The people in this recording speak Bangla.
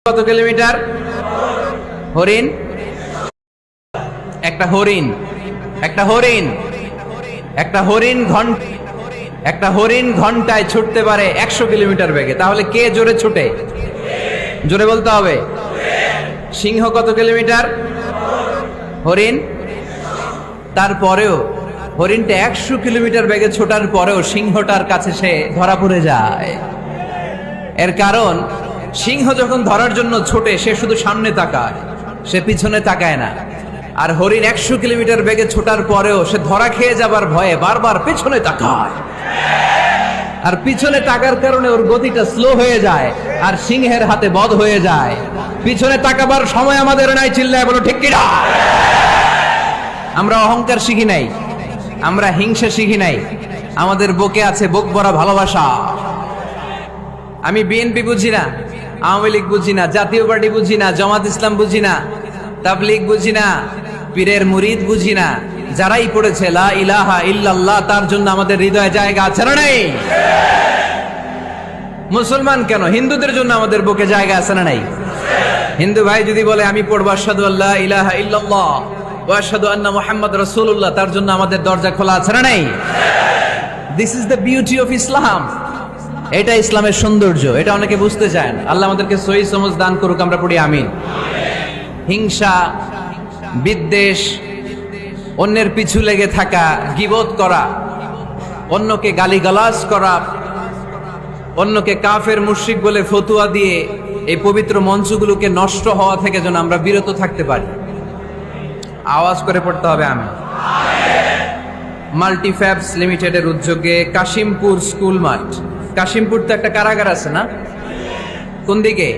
কত কিলোমিটার? হরিণ একটা হরিণ একটা হরিণ একটা হরিণ একটা হরিণ ঘন্টায় ছুটতে পারে 100 কিলোমিটার বেগে। তাহলে কে জোরে ছুটে? জোরে বলতে হবে। সিংহ কত কিলোমিটার? হরিণ। তারপরেও হরিণটা 100 কিলোমিটার বেগে ছোটার পরেও সিংহটার কাছে সে ধরা পড়ে যায়। এর কারণ সিংহ যখন ধরার জন্য ছোটে সে শুধু সামনে তাকায়, সে পিছনে তাকায় না। আর হরিণ 100 কিলোমিটার বেগে ছোটার পরেও সে ধরা খেয়ে যাবার ভয়ে বারবার পেছনে তাকায়। আর পিছনে তাকার কারণে ওর গতিটা স্লো হয়ে যায় আর সিংহের হাতে বধ হয়ে যায়। পিছনে তাকাবার সময় আমাদের নাই, চিল্লায় বলো ঠিক কিনা? আমরা অহংকার শিখি নাই, আমরা হিংসা শিখি নাই, আমাদের বুকে আছে বুক ভরা ভালোবাসা। আমি বিএনপি বুঝি না, আওয়ামী লীগ বুঝি না, জাতীয় পার্টি বুঝি না, জামাত ইসলাম বুঝি না, তাবলীগ বুঝি না, পীরের মুরিদ বুঝি না। যারাই পড়েছে লা ইলাহা ইল্লাল্লাহ তার জন্য আমাদের হৃদয়ে জায়গা আছে না নাই? মুসলমান কেন, হিন্দুদের জন্য আমাদের বুকে জায়গা আছে না নাই? হিন্দু ভাই যদি বলে আমি পড়বো আশহাদু আল্লা ইলাহা ইল্লাল্লাহ ওয়া আশহাদু আন্না মুহাম্মাদ রাসূলুল্লাহ, তার জন্য আমাদের দরজা খোলা আছে না নাই? This is the beauty of Islam. এটা ইসলামের সৌন্দর্য, এটা অনেকে বুঝতে চায় না। আল্লাহ আমাদেরকে সহি সমঝ দান করুক, আমরা পড়ি আমিন। হিংসা, বিদ্বেষ, অন্যের পিছু লেগে থাকা, গীবত করা, অন্যকে গালিগালাজ করা, অন্যকে কাফের মুশরিক বলে ফতুয়া দিয়ে এই পবিত্র মঞ্চগুলোকে নষ্ট হওয়া থেকে যেন আমরা বিরত থাকতে পারি। আওয়াজ করে পড়তে হবে আমিন। মাল্টিফ্যাবস লিমিটেডের উদ্যোগে কাশিমপুর স্কুল মাঠ, কাশিমপুর তো একটা কারাগার আছে না? কোন দিকে?